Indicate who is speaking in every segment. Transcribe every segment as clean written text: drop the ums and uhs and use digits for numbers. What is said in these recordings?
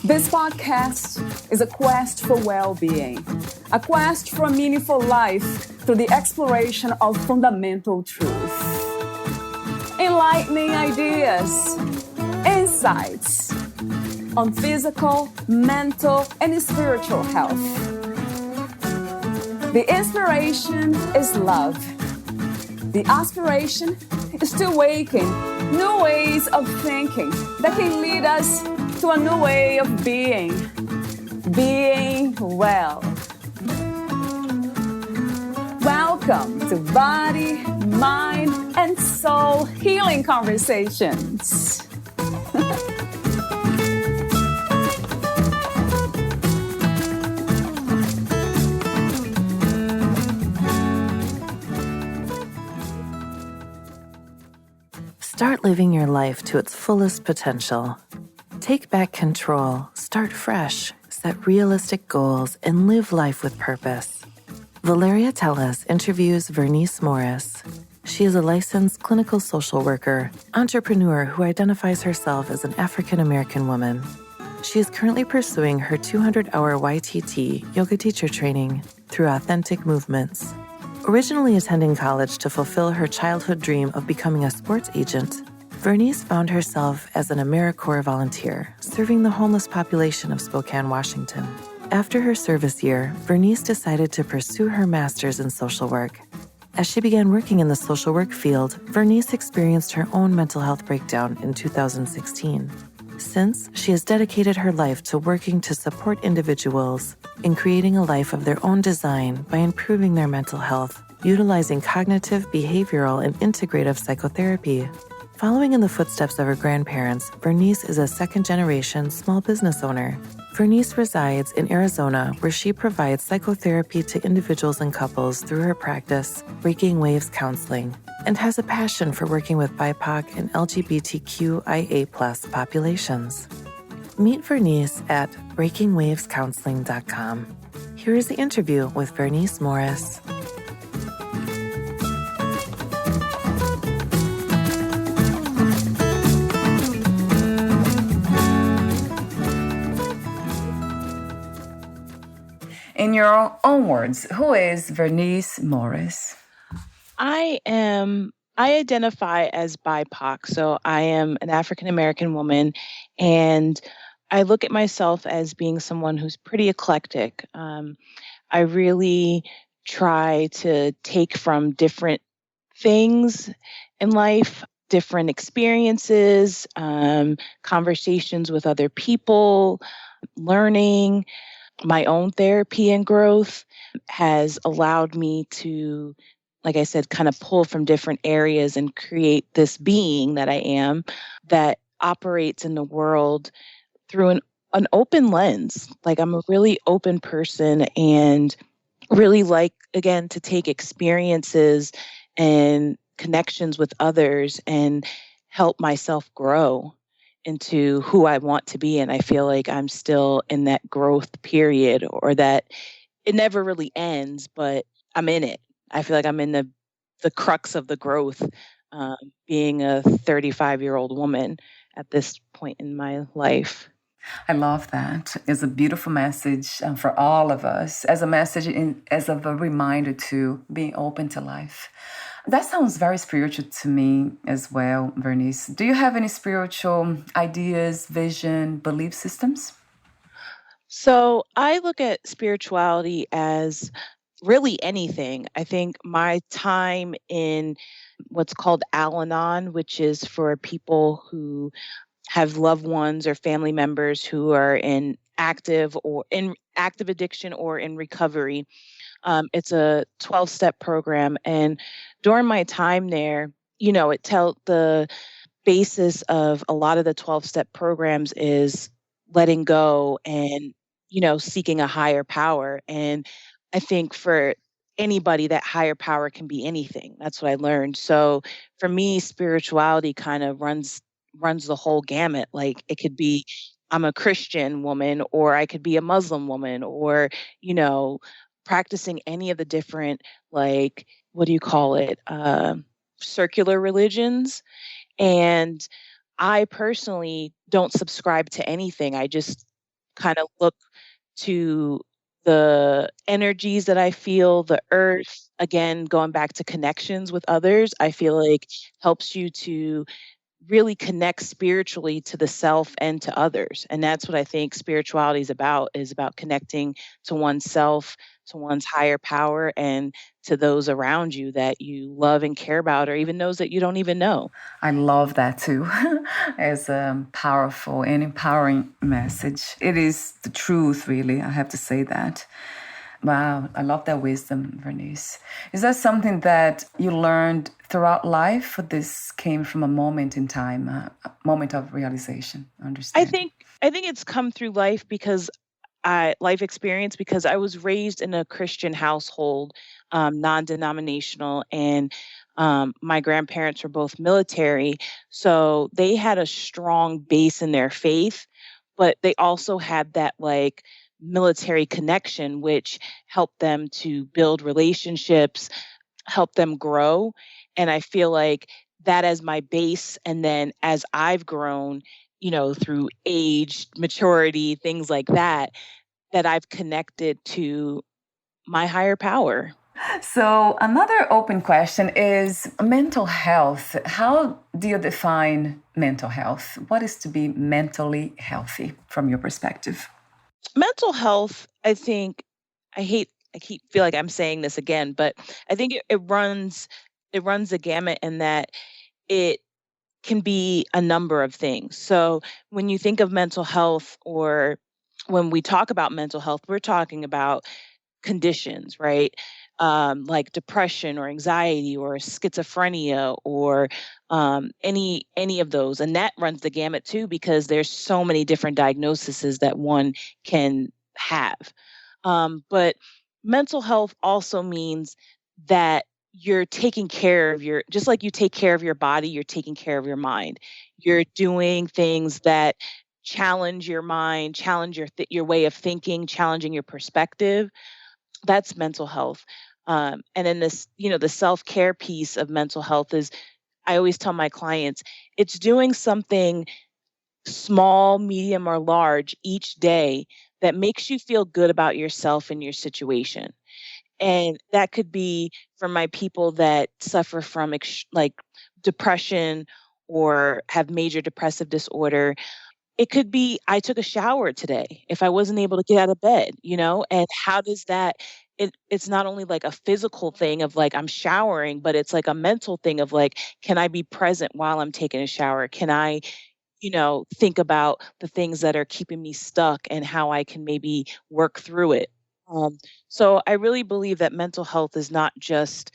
Speaker 1: This podcast is a quest for well-being, a quest for a meaningful life through the exploration of fundamental truth. Enlightening ideas, insights on physical, mental, and spiritual health. The inspiration is love. The aspiration is to awaken new ways of thinking that can lead us to a new way of being well. Welcome to Body, Mind, and Soul Healing Conversations.
Speaker 2: Start living your life to its fullest potential. Take back control, start fresh, set realistic goals, and live life with purpose. Valeria Telles interviews Bernice Morris. She is a licensed clinical social worker, entrepreneur who identifies herself as an African-American woman. She is currently pursuing her 200-hour YTT yoga teacher training through Authentic Movements. Originally attending college to fulfill her childhood dream of becoming a sports agent, Vernice found herself as an AmeriCorps volunteer, serving the homeless population of Spokane, Washington. After her service year, Vernice decided to pursue her master's in social work. As she began working in the social work field, Vernice experienced her own mental health breakdown in 2016. Since, she has dedicated her life to working to support individuals in creating a life of their own design by improving their mental health, utilizing cognitive, behavioral, and integrative psychotherapy. Following in the footsteps of her grandparents, Vernice is a second-generation small business owner. Vernice resides in Arizona, where she provides psychotherapy to individuals and couples through her practice, Breaking Waves Counseling, and has a passion for working with BIPOC and LGBTQIA+ populations. Meet Vernice at breakingwavescounseling.com. Here is the interview with Bernice Morris.
Speaker 1: In your own words, who is Bernice Morris?
Speaker 3: I identify as BIPOC, so I am an African-American woman, and I look at myself as being someone who's pretty eclectic. I really try to take from different things in life, different experiences, conversations with other people, learning. My own therapy and growth has allowed me to, like I said, kind of pull from different areas and create this being that I am that operates in the world through an open lens. Like, I'm a really open person and really like, again, to take experiences and connections with others and help myself grow into who I want to be. And I feel like I'm still in that growth period, or that it never really ends, but I'm in it. I feel like I'm in the crux of the growth, being a 35-year-old woman at this point in my life.
Speaker 1: I love that. It's a beautiful message for all of us, as a message, as of a reminder to being open to life. That sounds very spiritual to me as well, Vernice. Do you have any spiritual ideas, vision, belief systems?
Speaker 3: So I look at spirituality as really anything. I think my time in what's called Al-Anon, which is for people who have loved ones or family members who are in active addiction or in recovery. It's a 12-step program. And during my time there, the basis of a lot of the 12-step programs is letting go and, seeking a higher power. And I think for anybody, that higher power can be anything. That's what I learned. So for me, spirituality kind of runs the whole gamut. Like, it could be, I'm a Christian woman, or I could be a Muslim woman, or, practicing any of the different, like, what do you call it? Circular religions. And I personally don't subscribe to anything. I just kind of look to the energies that I feel, the earth, again, going back to connections with others, I feel like helps you to really connect spiritually to the self and to others. And that's what I think spirituality is about connecting to oneself, to one's higher power, and to those around you that you love and care about, or even those that you don't even know.
Speaker 1: I love that too, as a powerful and empowering message. It is the truth, really. I have to say that. Wow, I love that wisdom, Vernice. Is that something that you learned throughout life, or this came from a moment in time, a moment of realization,
Speaker 3: I
Speaker 1: understanding?
Speaker 3: think I think it's come through life experience because I was raised in a Christian household, non-denominational, and my grandparents were both military, so they had a strong base in their faith, but they also had that like military connection, which helped them to build relationships, help them grow. And I feel like that as my base. And then as I've grown, through age, maturity, things like that, that I've connected to my higher power.
Speaker 1: So, another open question is mental health. How do you define mental health? What is to be mentally healthy from your perspective?
Speaker 3: Mental health, I think, I keep feel like I'm saying this again, but I think it runs the gamut in that it can be a number of things. So when you think of mental health, or when we talk about mental health, we're talking about conditions, right? Like depression or anxiety or schizophrenia or any of those, and that runs the gamut too because there's so many different diagnoses that one can have. But mental health also means that you're taking care of your, just like you take care of your body, you're taking care of your mind. You're doing things that challenge your mind, challenge your way of thinking, challenging your perspective. That's mental health. And then the self care piece of mental health is, I always tell my clients, it's doing something small, medium, or large each day that makes you feel good about yourself and your situation. And that could be for my people that suffer from like depression or have major depressive disorder. It could be I took a shower today if I wasn't able to get out of bed, and how does that it's not only like a physical thing of like I'm showering, but it's like a mental thing of like, can I be present while I'm taking a shower? Can I, think about the things that are keeping me stuck and how I can maybe work through it? Um, so I really believe that mental health is not just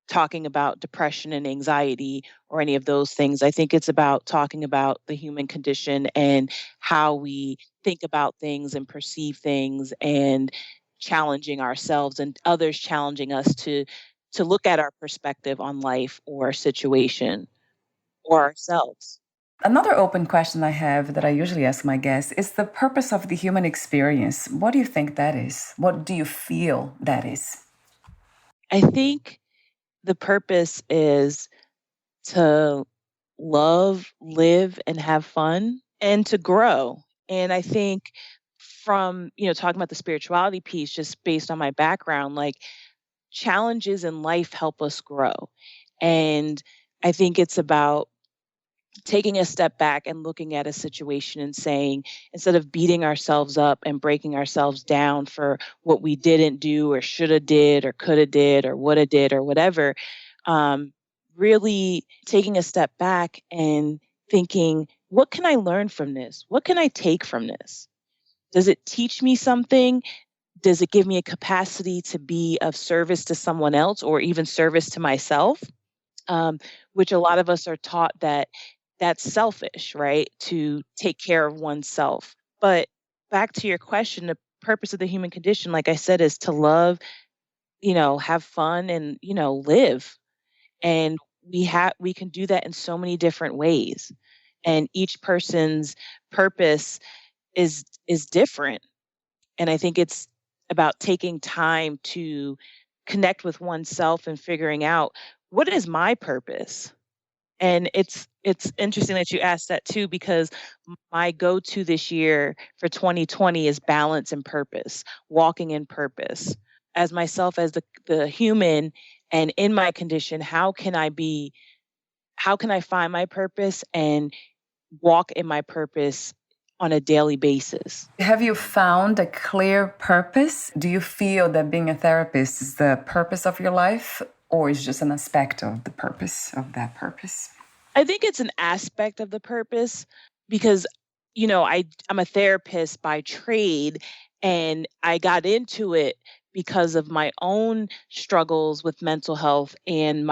Speaker 3: talking about depression and anxiety or any of those things. I think it's about talking about the human condition and how we think about things and perceive things, and challenging ourselves and others challenging us to look at our perspective on life or situation or ourselves.
Speaker 1: Another open question I have that I usually ask my guests is the purpose of the human experience. What do you think that is? What do you feel that is?
Speaker 3: I think the purpose is to love, live, and have fun, and to grow. And I think from, talking about the spirituality piece, just based on my background, like challenges in life help us grow. And I think it's about taking a step back and looking at a situation and saying, instead of beating ourselves up and breaking ourselves down for what we didn't do or should have did or could have did or would have did or whatever, um, really taking a step back and thinking, what can I learn from this? What can I take from this? Does it teach me something? Does it give me a capacity to be of service to someone else or even service to myself? Which a lot of us are taught that that's selfish, right? To take care of oneself. But back to your question, the purpose of the human condition, like I said, is to love, have fun, and, live. And we can do that in so many different ways. And each person's purpose is different. And I think it's about taking time to connect with oneself and figuring out, what is my purpose? And it's It's interesting that you asked that too, because my go-to this year for 2020 is balance and purpose, walking in purpose. As myself, as the human and in my condition, how can I find my purpose and walk in my purpose on a daily basis?
Speaker 1: Have you found a clear purpose? Do you feel that being a therapist is the purpose of your life, or is just an aspect of the purpose of that purpose?
Speaker 3: I think it's an aspect of the purpose because, I'm a therapist by trade, and I got into it because of my own struggles with mental health and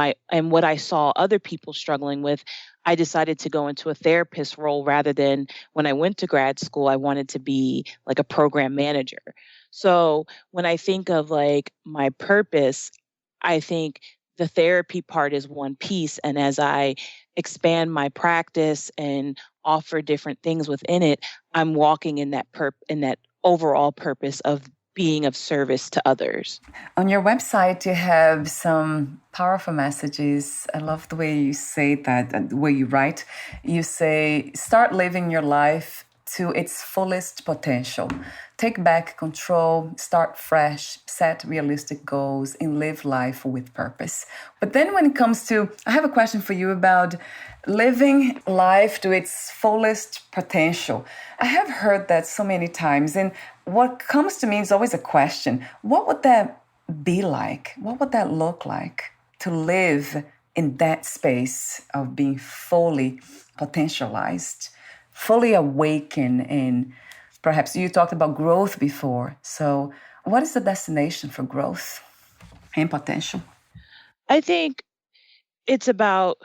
Speaker 3: what I saw other people struggling with. I decided to go into a therapist role rather than when I went to grad school, I wanted to be like a program manager. So when I think of like my purpose, I think the therapy part is one piece. And as I expand my practice and offer different things within it, I'm walking in that overall purpose of being of service to others.
Speaker 1: On your website, you have some powerful messages. I love the way you say that, the way you write. You say, start living your life to its fullest potential. Take back control, start fresh, set realistic goals, and live life with purpose. But then when it comes to, I have a question for you about living life to its fullest potential. I have heard that so many times, and what comes to me is always a question. What would that be like? What would that look like to live in that space of being fully potentialized, fully awakened? And perhaps you talked about growth before. So what is the destination for growth and potential?
Speaker 3: I think it's about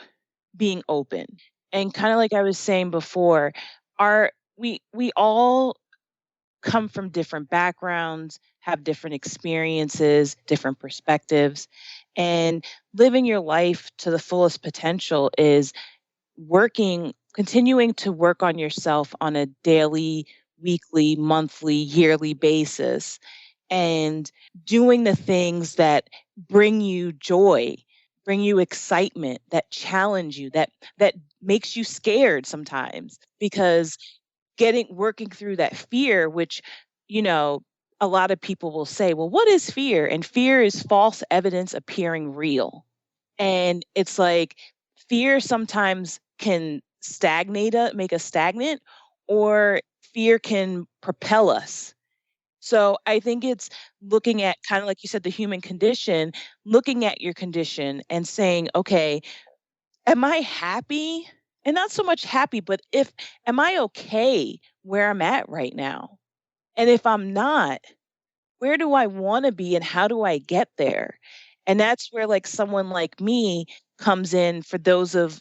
Speaker 3: being open. And kind of like I was saying before, we all come from different backgrounds, have different experiences, different perspectives, and living your life to the fullest potential is continuing to work on yourself on a daily, weekly, monthly, yearly basis, and doing the things that bring you joy, bring you excitement, that challenge you, that makes you scared sometimes, because working through that fear, which, you know, a lot of people will say, well, what is fear? And fear is false evidence appearing real. And it's like fear sometimes can make us stagnant, or fear can propel us. So I think it's looking at, kind of like you said, the human condition, looking at your condition and saying, okay, am I happy? And not so much happy, but am I okay where I'm at right now? And if I'm not, where do I want to be and how do I get there? And that's where like someone like me comes in for those of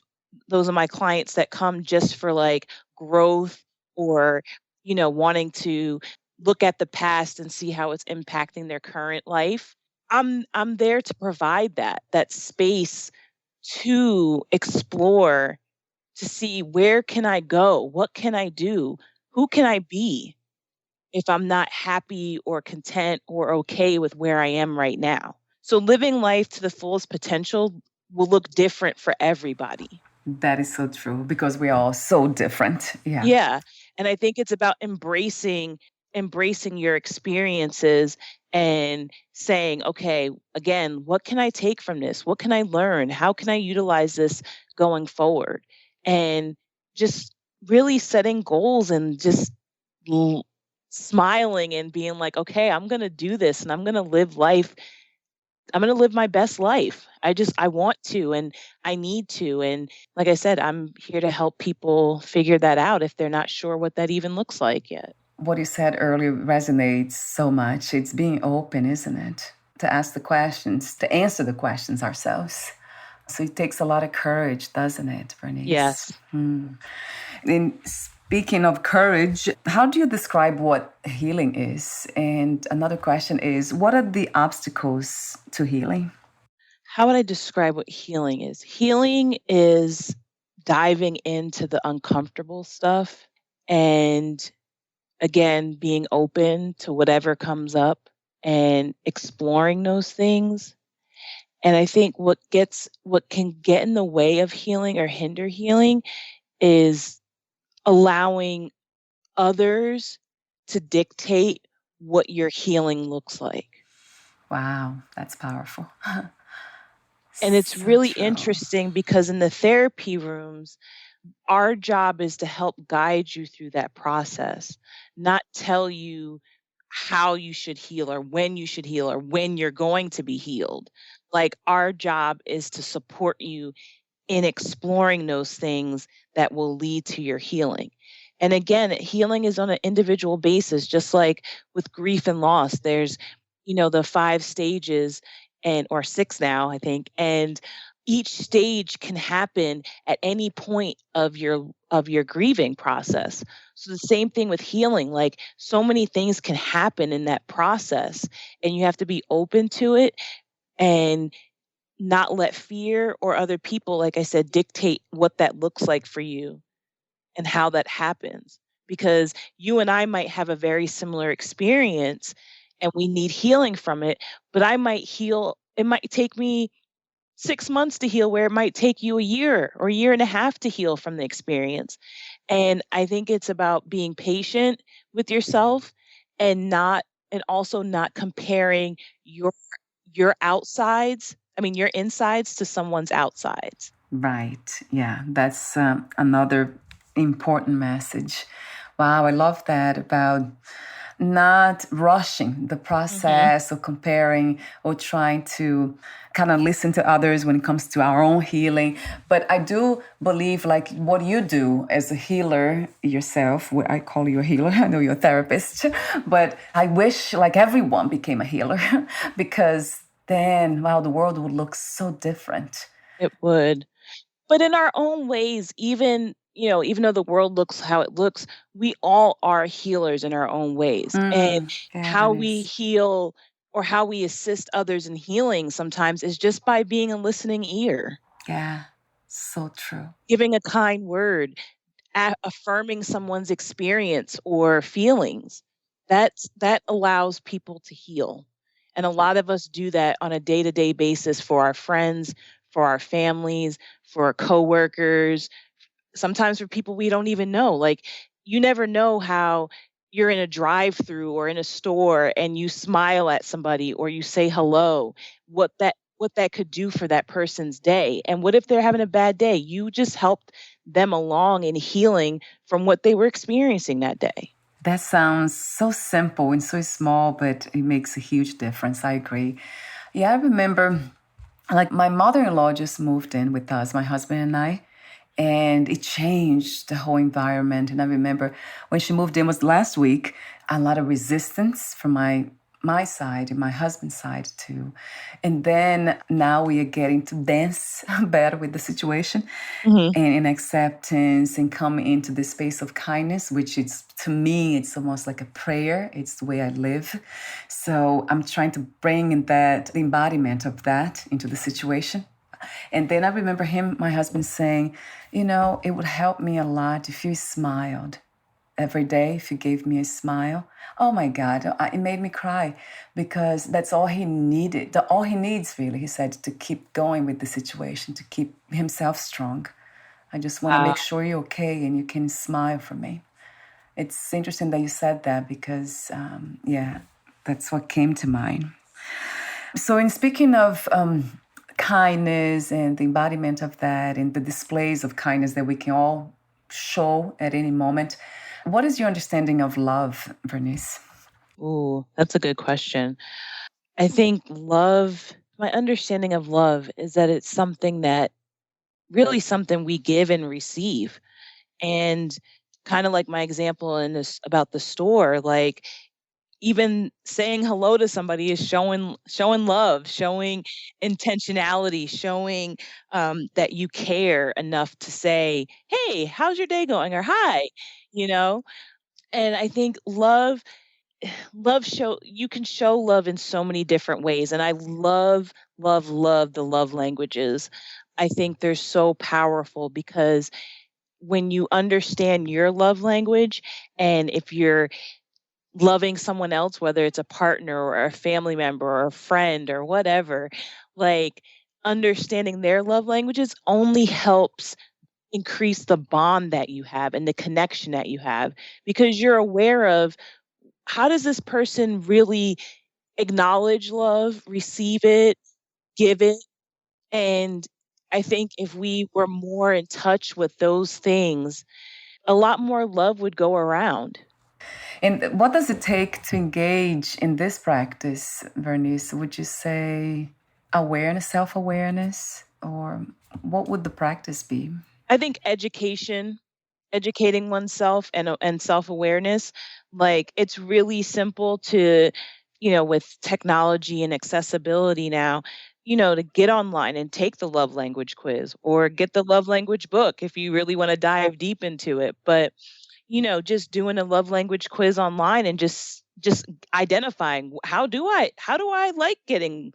Speaker 3: my clients that come just for like growth, or, wanting to look at the past and see how it's impacting their current life. I'm there to provide that space to explore, to see where can I go? What can I do? Who can I be if I'm not happy or content or okay with where I am right now? So living life to the fullest potential will look different for everybody.
Speaker 1: That is so true because we are all so different. Yeah.
Speaker 3: Yeah. And I think it's about embracing your experiences and saying, okay, again, what can I take from this? What can I learn? How can I utilize this going forward? And just really setting goals and just smiling and being like, okay, I'm going to do this and I'm going to live life. I'm going to live my best life. I want to, and I need to. And like I said, I'm here to help people figure that out if they're not sure what that even looks like yet.
Speaker 1: What you said earlier resonates so much. It's being open, isn't it? To ask the questions, to answer the questions ourselves. So it takes a lot of courage, doesn't it, Bernice?
Speaker 3: Yes.
Speaker 1: And speaking of courage, how do you describe what healing is? And another question is, what are the obstacles to healing?
Speaker 3: How would I describe what healing is? Healing is diving into the uncomfortable stuff and, again, being open to whatever comes up and exploring those things. And I think what can get in the way of healing or hinder healing is allowing others to dictate what your healing looks like.
Speaker 1: Wow, that's powerful.
Speaker 3: And it's
Speaker 1: So
Speaker 3: really
Speaker 1: true.
Speaker 3: interesting because in the therapy rooms, our job is to help guide you through that process, not tell you how you should heal or when you should heal or when you're going to be healed. Like, our job is to support you in exploring those things that will lead to your healing. And again, healing is on an individual basis, just like with grief and loss. There's, the 5 stages, and or 6 now, I think. And each stage can happen at any point of your grieving process. So the same thing with healing, like, so many things can happen in that process, and you have to be open to it and not let fear or other people, like I said, dictate what that looks like for you and how that happens. Because you and I might have a very similar experience and we need healing from it, but I might heal. It might take me 6 months to heal, where it might take you a year or a year and a half to heal from the experience. And I think it's about being patient with yourself and also not comparing your your insides to someone's outsides.
Speaker 1: Right. Yeah, that's another important message. Wow, I love that about not rushing the
Speaker 3: Mhm.
Speaker 1: process or comparing or trying to kind of listen to others when it comes to our own healing. But I do believe, like, what you do as a healer yourself, I call you a healer, I know you're a therapist, but I wish like everyone became a healer because then, wow, the world would look so different.
Speaker 3: It would. But in our own ways, even though the world looks how it looks, we all are healers in our own ways. And
Speaker 1: Yeah,
Speaker 3: how we
Speaker 1: Bernice.
Speaker 3: heal or how we assist others in healing sometimes is just by being a listening ear,
Speaker 1: Yeah, so true.
Speaker 3: giving a kind word, affirming someone's experience or feelings. That allows people to heal. And a lot of us do that on a day-to-day basis for our friends, for our families, for our coworkers, sometimes for people we don't even know. Like, you never know how you're in a drive-through or in a store and you smile at somebody or you say hello, what that could do for that person's day. And what if they're having a bad day? You just helped them along in healing from what they were experiencing that day.
Speaker 1: That sounds so simple and so small, but it makes a huge difference. I agree. Yeah, I remember like my mother-in-law just moved in with us, my husband and I, and it changed the whole environment. And I remember when she moved in was last week, a lot of resistance from my side and my husband's side too. And then now we are getting to dance better with the situation
Speaker 3: Mhm.
Speaker 1: and in acceptance and coming into this space of kindness, which is to me, it's almost like a prayer. It's the way I live. So I'm trying to bring in the embodiment of that into the situation. And then I remember my husband saying, it would help me a lot if you smiled every day, if you gave me a smile. Oh my God, it made me cry because that's all he needed. All he needs, really, he said, to keep going with the situation, to keep himself strong. I just want to make sure you're okay and you can smile for me. It's interesting that you said that because, yeah, that's what came to mind. So, in speaking of kindness and the embodiment of that and the displays of kindness that we can all show at any moment, what is your understanding of love, Vernice?
Speaker 3: Ooh, that's a good question. I think my understanding of love is that it's something we give and receive. And kind of like my example in this about the store, like, even saying hello to somebody is showing love, showing intentionality, showing that you care enough to say, "Hey, how's your day going?" or "Hi," you know. And I think love show you can show love in so many different ways, and I love the love languages. I think they're so powerful because when you understand your love language, and if you're loving someone else, whether it's a partner or a family member or a friend or whatever, Like, understanding their love languages only helps increase the bond that you have and the connection that you have, because you're aware of, how does this person really acknowledge love, receive it, give it? And I think if we were more in touch with those things, a lot more love would go around.
Speaker 1: And what does it take to engage in this practice, Vernice? Would you say awareness, self awareness, or what would the practice be?
Speaker 3: I think education, educating oneself and self-awareness, like, it's really simple to, with technology and accessibility now, to get online and take the love language quiz or get the love language book if you really want to dive deep into it. But, just doing a love language quiz online and just identifying, how do I like getting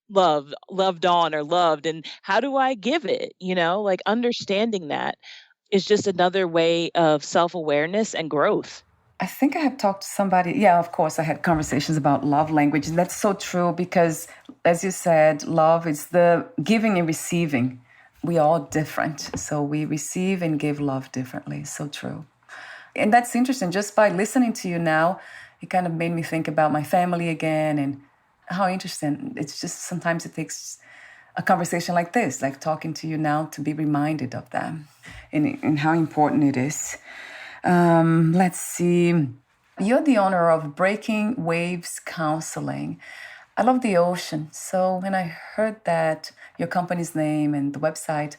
Speaker 3: loved on or loved, and how do I give it, like, understanding that is just another way of self-awareness and growth.
Speaker 1: I think I have talked to somebody. Yeah, of course, I had conversations about love language. And that's so true because, as you said, love is the giving and receiving. We are all different. So we receive and give love differently. So true. And that's interesting. Just by listening to you now, it kind of made me think about my family again and how interesting. It's just sometimes it takes a conversation like this, like talking to you now, to be reminded of that and how important it is. Let's see. You're the owner of Breaking Waves Counseling. I love the ocean. So when I heard that, your company's name and the website,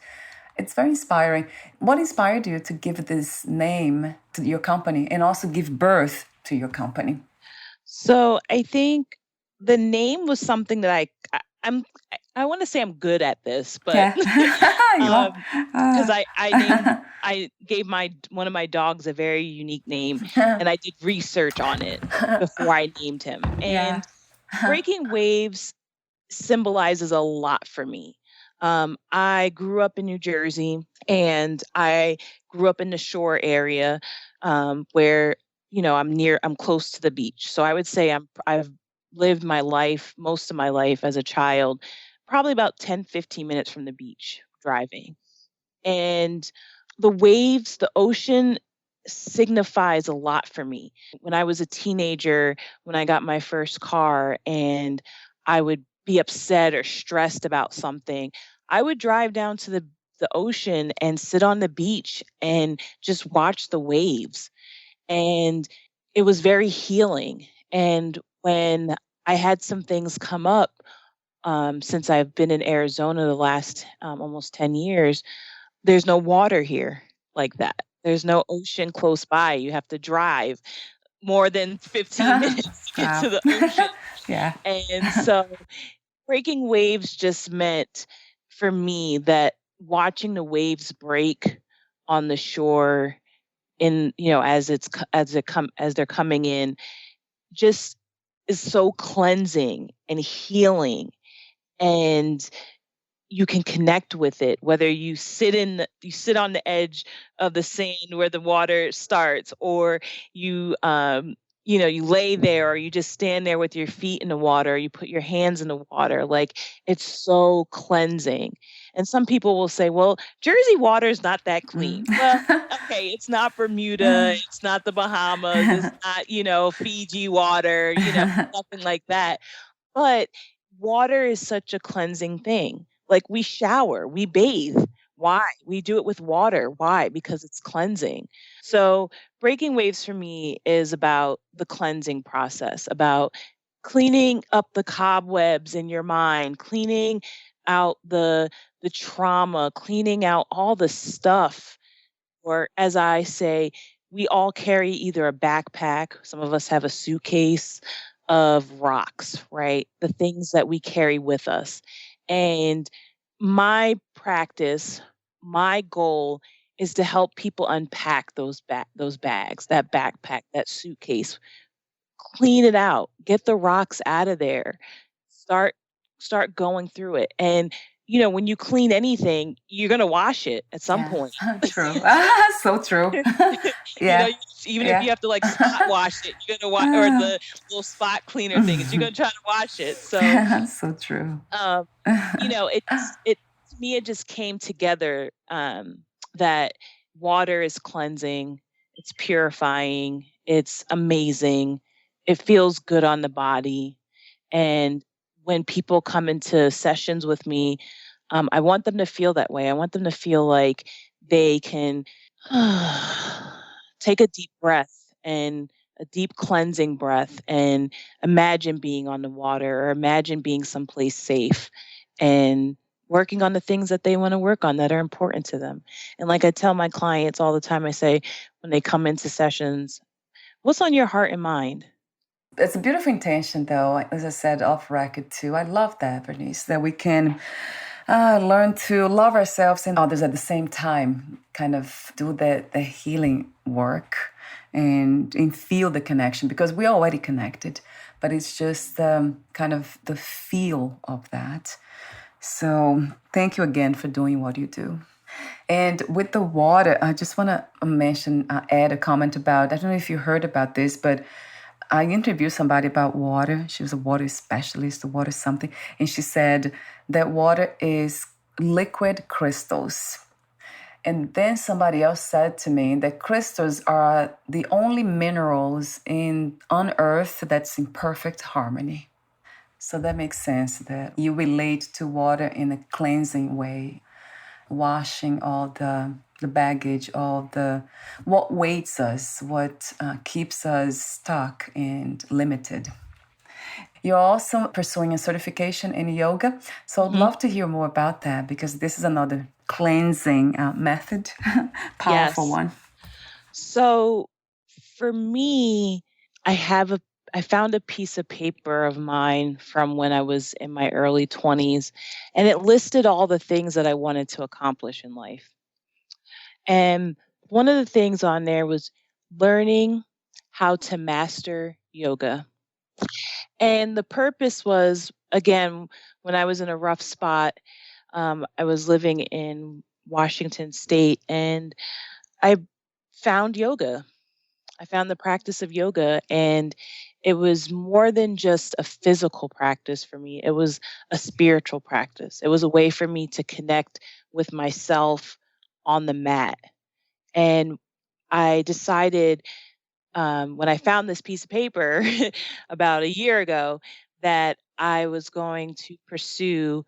Speaker 1: it's very inspiring. What inspired you to give this name to your company and also give birth to your company?
Speaker 3: So I think the name was something that I want to say I'm good at this, but
Speaker 1: Yeah, you are.
Speaker 3: because I gave my one of my dogs a very unique name, and I did research on it before I named him.
Speaker 1: Yeah.
Speaker 3: And Breaking Waves symbolizes a lot for me. I grew up in New Jersey, and I grew up in the shore area, where, I'm close to the beach. So I would say I've lived my life, most of my life as a child, probably about 10, 15 minutes from the beach driving. And the waves, the ocean signifies a lot for me. When I was a teenager, when I got my first car and I would be upset or stressed about something, I would drive down to the ocean and sit on the beach and just watch the waves. And it was very healing. And when I had some things come up, since I've been in Arizona the last almost 10 years, there's no water here like that. There's no ocean close by. You have to drive more than 15 minutes to get
Speaker 1: Wow.
Speaker 3: to the ocean.
Speaker 1: Yeah.
Speaker 3: And so breaking waves just meant for me that watching the waves break on the shore in, as they're coming in, just is so cleansing and healing. And you can connect with it, whether you sit on the edge of the sand where the water starts, or you you lay there, or you just stand there with your feet in the water, you put your hands in the water. Like, it's so cleansing. And some people will say, well, Jersey water is not that clean.
Speaker 1: Mm.
Speaker 3: Well, okay, it's not Bermuda, it's not the Bahamas, it's not, Fiji water, nothing like that. But water is such a cleansing thing. Like, we shower, we bathe. Why? We do it with water. Why? Because it's cleansing. So, breaking waves for me is about the cleansing process, about cleaning up the cobwebs in your mind, cleaning out the trauma, cleaning out all the stuff. Or, as I say, we all carry either a backpack, some of us have a suitcase of rocks, right? The things that we carry with us. And my practice, my goal is to help people unpack those bags, that backpack, that suitcase, clean it out, get the rocks out of there, start start going through it. And when you clean anything, you're going to wash it at some point.
Speaker 1: Yes, true. So true.
Speaker 3: You know,
Speaker 1: Yeah,
Speaker 3: even if you
Speaker 1: yeah.
Speaker 3: have to like spot wash it, you're going to wash, or the little spot cleaner thing is you're going to try to wash it. So,
Speaker 1: So true.
Speaker 3: um, it to me, it just came together, that water is cleansing, it's purifying, it's amazing, it feels good on the body. And when people come into sessions with me, I want them to feel that way. I want them to feel like they can take a deep breath, and a deep cleansing breath, and imagine being on the water, or imagine being someplace safe, and working on the things that they want to work on that are important to them. And like I tell my clients all the time, I say, when they come into sessions, what's on your heart and mind?
Speaker 1: It's a beautiful intention, though. As I said off record too, I love that, Bernice, that we can learn to love ourselves and others at the same time. Kind of do the healing work and feel the connection, because we're already connected, but it's just kind of the feel of that. So thank you again for doing what you do. And with the water, I just want to add a comment about, I don't know if you heard about this, but I interviewed somebody about water. She was a water specialist, a water something. And she said that water is liquid crystals. And then somebody else said to me that crystals are the only minerals on Earth that's in perfect harmony. So that makes sense that you relate to water in a cleansing way, washing all the baggage, what weights us, what keeps us stuck and limited. You're also pursuing a certification in yoga. So I'd love to hear more about that, because this is another cleansing method, powerful
Speaker 3: Yes.
Speaker 1: one.
Speaker 3: So for me, I found a piece of paper of mine from when I was in my early 20s, and it listed all the things that I wanted to accomplish in life. And one of the things on there was learning how to master yoga. And the purpose was, again, when I was in a rough spot, I was living in Washington State, and I found yoga. I found the practice of yoga, and it was more than just a physical practice for me. It was a spiritual practice. It was a way for me to connect with myself on the mat. And I decided, when I found this piece of paper about a year ago, that I was going to pursue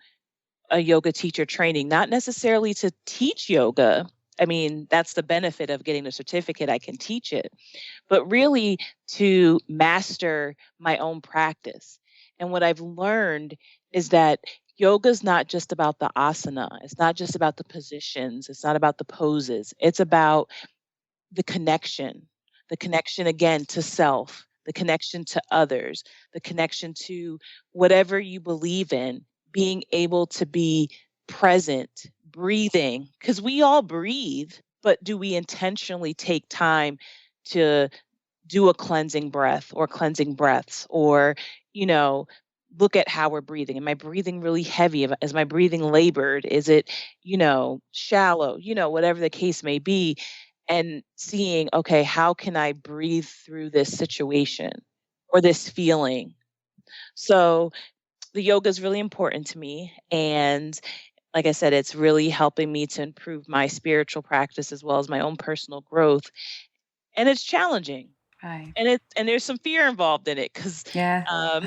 Speaker 3: a yoga teacher training, not necessarily to teach yoga. I mean, that's the benefit of getting the certificate. I can teach it, but really to master my own practice. And what I've learned is that yoga is not just about the asana. It's not just about the positions. It's not about the poses. It's about the connection again to self, the connection to others, the connection to whatever you believe in, being able to be present, breathing, because we all breathe, but do we intentionally take time to do a cleansing breath or cleansing breaths, or, you know, look at how we're breathing? Am I breathing really heavy? Is my breathing labored? Is it, shallow? Whatever the case may be, and seeing, okay, how can I breathe through this situation or this feeling? So the yoga is really important to me. And like I said, it's really helping me to improve my spiritual practice as well as my own personal growth. And it's challenging.
Speaker 1: Right.
Speaker 3: And there's some fear involved in it, because
Speaker 1: Yeah.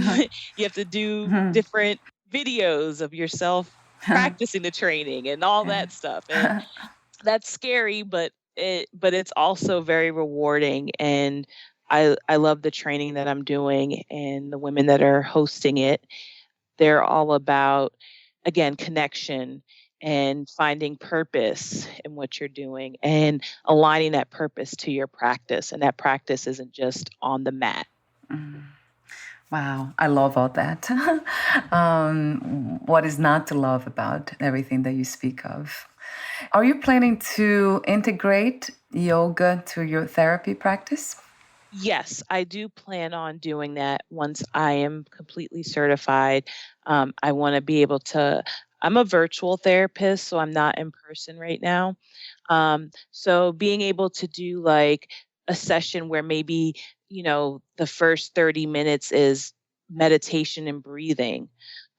Speaker 3: you have to do different videos of yourself practicing the training and all that stuff. And that's scary, but it's also very rewarding. And I love the training that I'm doing, and the women that are hosting it. They're all about, again, connection and finding purpose in what you're doing, and aligning that purpose to your practice. And that practice isn't just on the mat.
Speaker 1: Wow, I love all that. What is not to love about everything that you speak of? Are you planning to integrate yoga to your therapy practice?
Speaker 3: Yes, I do plan on doing that once I am completely certified. I want to be able to I'm a virtual therapist, so I'm not in person right now. So being able to do like a session where maybe, the first 30 minutes is meditation and breathing,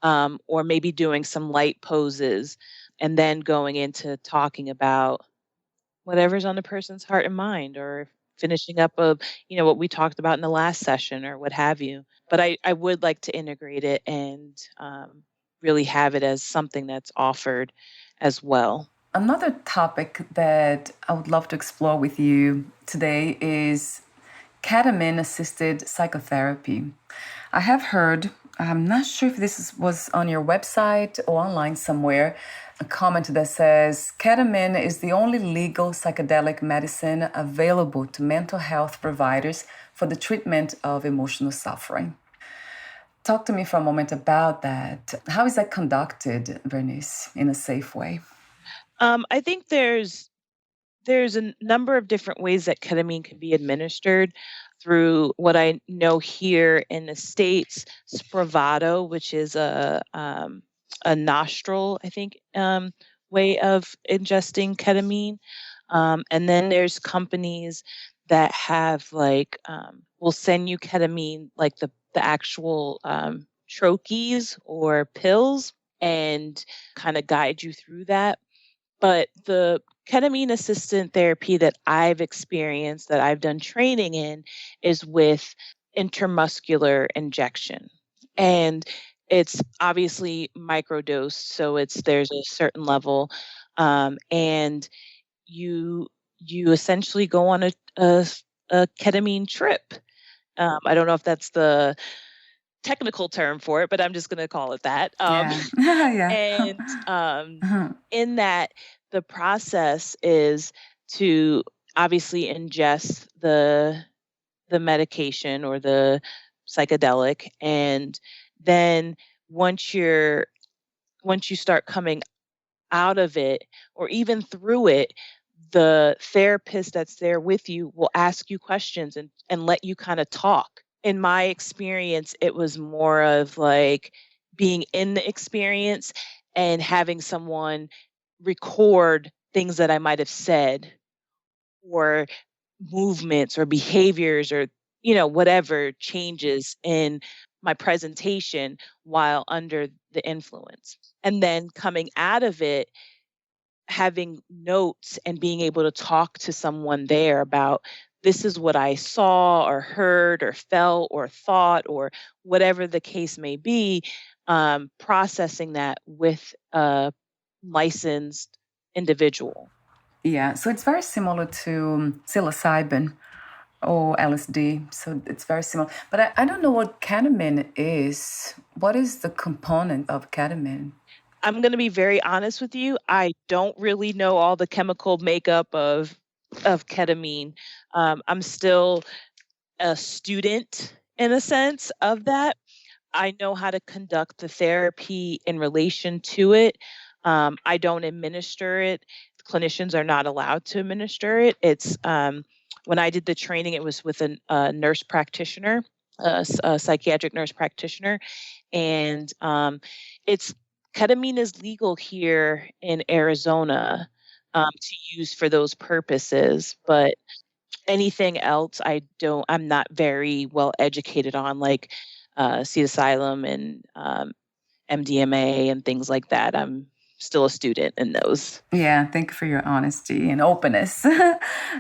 Speaker 3: or maybe doing some light poses and then going into talking about whatever's on the person's heart and mind, or finishing up of, what we talked about in the last session or what have you. But I would like to integrate it and really have it as something that's offered as well.
Speaker 1: Another topic that I would love to explore with you today is ketamine assisted psychotherapy. I have heard, I'm not sure if was on your website or online somewhere, a comment that says ketamine is the only legal psychedelic medicine available to mental health providers for the treatment of emotional suffering. Talk to me for a moment about that. How is that conducted, Bernice, in a safe way?
Speaker 3: I think there's a number of different ways that ketamine can be administered. Through what I know here in the States, Spravato, which is a nostril, I think, way of ingesting ketamine. And then there's companies that have will send you ketamine, like the actual troches or pills, and kind of guide you through that. But the ketamine assistant therapy that I've experienced, that I've done training in, is with intramuscular injection. And it's obviously microdosed, so there's a certain level, and you essentially go on a ketamine trip. I don't know if that's the technical term for it, but I'm just going to call it that.
Speaker 1: Yeah. Yeah.
Speaker 3: And in that, the process is to obviously ingest the medication or the psychedelic, and then once you start coming out of it or even through it, the therapist that's there with you will ask you questions and let you kind of talk. In my experience, it was more of like being in the experience and having someone record things that I might have said, or movements or behaviors, or whatever changes in my presentation while under the influence. And then coming out of it, having notes and being able to talk to someone there about, this is what I saw or heard or felt or thought, or whatever the case may be, processing that with a licensed individual.
Speaker 1: Yeah, so it's very similar to psilocybin or LSD. So it's very similar. But I don't know what ketamine is. What is the component of ketamine?
Speaker 3: I'm going to be very honest with you. I don't really know all the chemical makeup of ketamine. I'm still a student in a sense of that. I know how to conduct the therapy in relation to it. I don't administer it. Clinicians are not allowed to administer it. It's when I did the training, it was with a nurse practitioner, a psychiatric nurse practitioner, and it's ketamine is legal here in Arizona to use for those purposes, but anything else, I'm not very well educated on, like psilocybin and MDMA and things like that. I'm still a student in those.
Speaker 1: Yeah, thank you for your honesty and openness.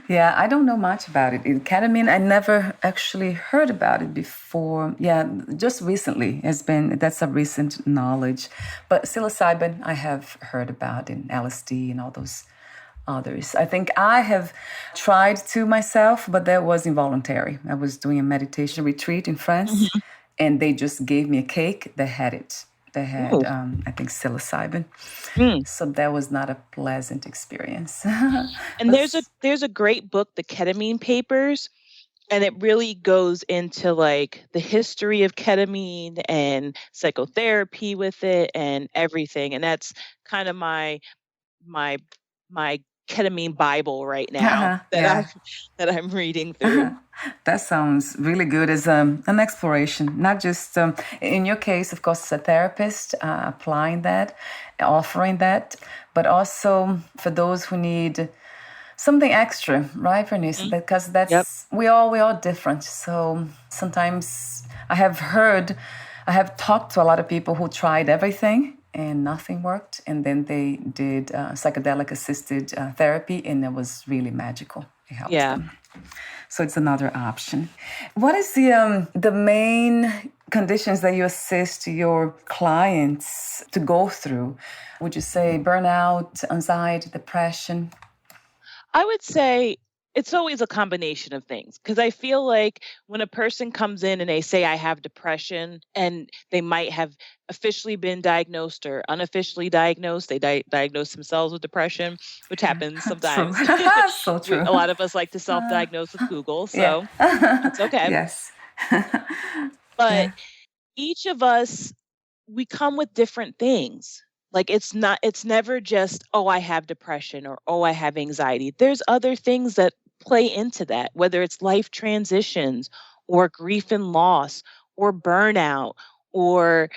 Speaker 1: Yeah, I don't know much about it. Ketamine, I never actually heard about it before. Yeah, just recently that's a recent knowledge. But psilocybin, I have heard about, and LSD and all those others. I think I have tried to myself, but that was involuntary. I was doing a meditation retreat in France, and they just gave me a cake that had it. They had, I think, psilocybin. So that was not a pleasant experience.
Speaker 3: And there's a great book, The Ketamine Papers, and it really goes into like the history of ketamine and psychotherapy with it and everything. And that's kind of my ketamine Bible right now that I'm reading through.
Speaker 1: That sounds really good as an exploration, not just in your case, of course, as a therapist, applying that, offering that, but also for those who need something extra, right, Vernice?
Speaker 3: Mhm.
Speaker 1: Because
Speaker 3: Yep.
Speaker 1: we all different. So sometimes I have talked to a lot of people who tried everything and nothing worked, and then they did psychedelic assisted therapy, and it was really magical. It helped
Speaker 3: Yeah.
Speaker 1: them. So it's another option. What is the main conditions that you assist your clients to go through? Would you say burnout, anxiety, depression?
Speaker 3: I would say it's always a combination of things because I feel like when a person comes in and they say, I have depression, and they might have officially been diagnosed or unofficially diagnosed, they diagnose themselves with depression, which happens
Speaker 1: True.
Speaker 3: sometimes.
Speaker 1: So true.
Speaker 3: A lot of us like to self diagnose with Google,
Speaker 1: Yeah.
Speaker 3: so it's okay.
Speaker 1: Yes.
Speaker 3: But
Speaker 1: Yeah.
Speaker 3: each of us, we come with different things. Like it's never just, oh, I have depression or oh, I have anxiety. There's other things that play into that, whether it's life transitions or grief and loss or burnout or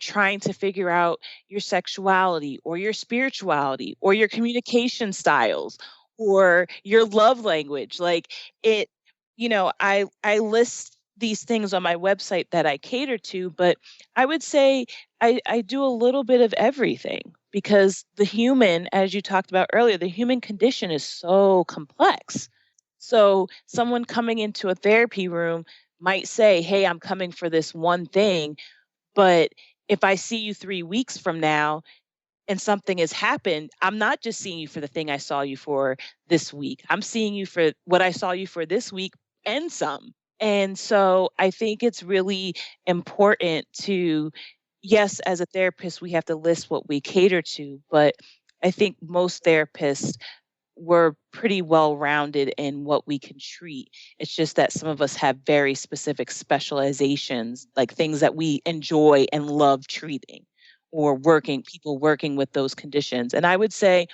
Speaker 3: trying to figure out your sexuality or your spirituality or your communication styles or your love language. Like it, I list these things on my website that I cater to, but I would say I do a little bit of everything because the human, as you talked about earlier, the human condition is so complex. So someone coming into a therapy room might say, hey, I'm coming for this one thing, but if I see you 3 weeks from now and something has happened, I'm not just seeing you for the thing I saw you for this week. I'm seeing you for what I saw you for this week and some. And so I think it's really important to, yes, as a therapist, we have to list what we cater to, but I think most therapists were pretty well rounded in what we can treat. It's just that some of us have very specific specializations, like things that we enjoy and love treating or people working with those conditions. And I would say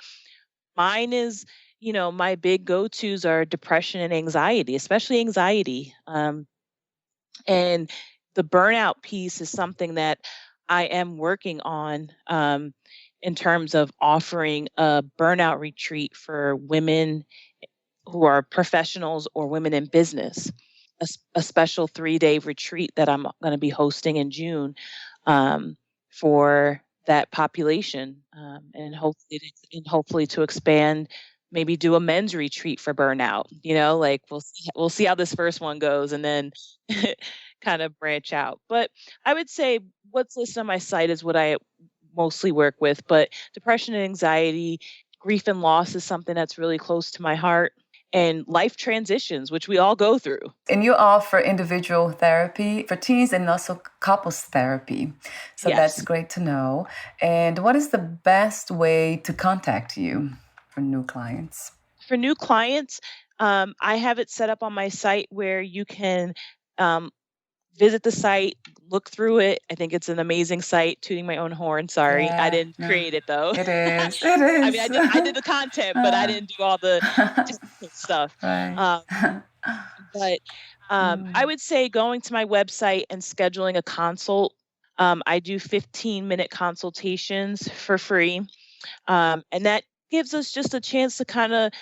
Speaker 3: mine is, my big go tos are depression and anxiety, especially anxiety. And the burnout piece is something that I am working on in terms of offering a burnout retreat for women who are professionals or women in business, a special 3-day retreat that I'm going to be hosting in June for that population, and hopefully to expand, maybe do a men's retreat for burnout. Like we'll see how this first one goes, and then kind of branch out. But I would say what's listed on my site is what I mostly work with. But depression and anxiety, grief and loss is something that's really close to my heart, and life transitions, which we all go through.
Speaker 1: And you offer individual therapy for teens and also couples therapy. So that's
Speaker 3: Yes.
Speaker 1: great to know. And what is the best way to contact you for new clients?
Speaker 3: For new clients, I have it set up on my site where you can um, visit the site, look through it. I think it's an amazing site. Tooting my own horn. Sorry, I
Speaker 1: Yeah,
Speaker 3: didn't
Speaker 1: no,
Speaker 3: create it though.
Speaker 1: it is. It
Speaker 3: I mean,
Speaker 1: is.
Speaker 3: I did the content, but I didn't do all the technical stuff.
Speaker 1: Right.
Speaker 3: Um, but I would say going to my website and scheduling a consult. I do 15-minute consultations for free, and that gives us just a chance to kind of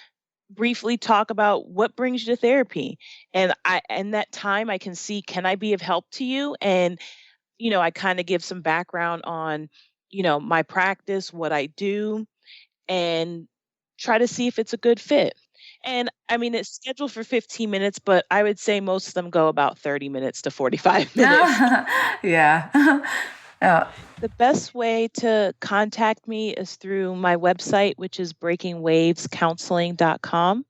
Speaker 3: briefly talk about what brings you to therapy. And that time I can see, can I be of help to you? And, I kind of give some background on, my practice, what I do, and try to see if it's a good fit. And I mean, it's scheduled for 15 minutes, but I would say most of them go about 30 minutes to 45 minutes.
Speaker 1: Yeah. Yeah.
Speaker 3: The best way to contact me is through my website, which is breakingwavescounseling.com.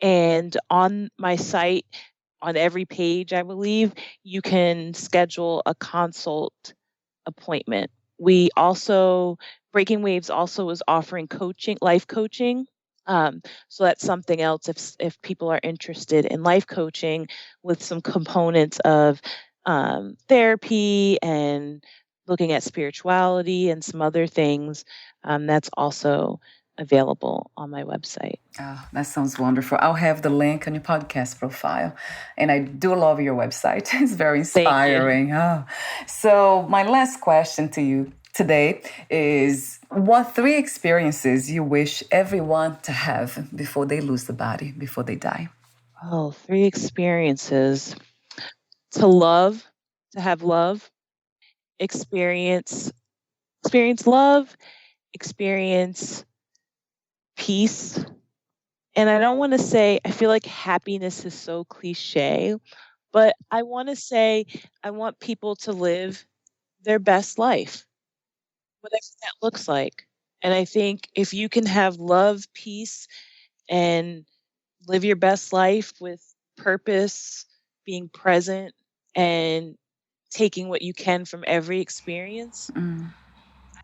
Speaker 3: And on my site, on every page, I believe, you can schedule a consult appointment. We also, Breaking Waves also is offering coaching, life coaching. So that's something else if people are interested in life coaching with some components of therapy and looking at spirituality and some other things. That's also available on my website.
Speaker 1: Oh, that sounds wonderful. I'll have the link on your podcast profile. And I do love your website. It's very inspiring. Oh. So my last question to you today is, what 3 experiences you wish everyone to have before they lose the body, before they die?
Speaker 3: Oh, 3 experiences. To have love, experience love, experience peace. And I don't want to say, I feel like happiness is so cliche, but I want to say I want people to live their best life, whatever that looks like. And I think if you can have love, peace, and live your best life with purpose, being present, and taking what you can from every experience,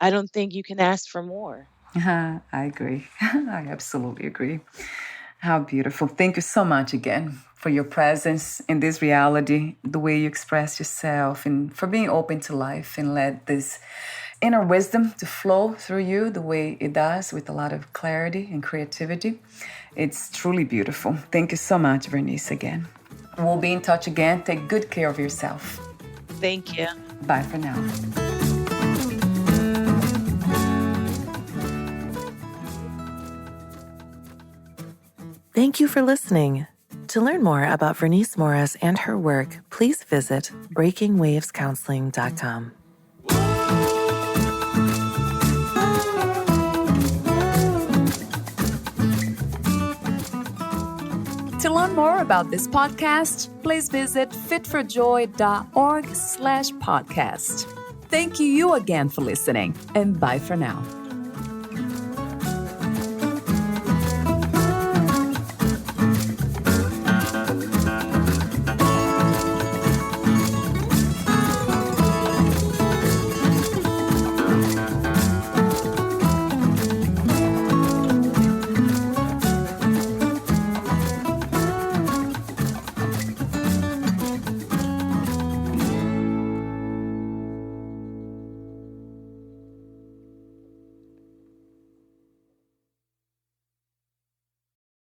Speaker 3: I don't think you can ask for more.
Speaker 1: I agree. I absolutely agree. How beautiful. Thank you so much again for your presence in this reality, the way you express yourself, and for being open to life and let this inner wisdom to flow through you the way it does, with a lot of clarity and creativity. It's truly beautiful. Thank you so much, Vernice, again. We'll be in touch again. Take good care of yourself.
Speaker 3: Thank you.
Speaker 1: Bye for now.
Speaker 2: Thank you for listening. To learn more about Bernice Morris and her work, please visit breakingwavescounseling.com.
Speaker 4: To learn more about this podcast, please visit fitforjoy.org/podcast. Thank you again for listening, and bye for now.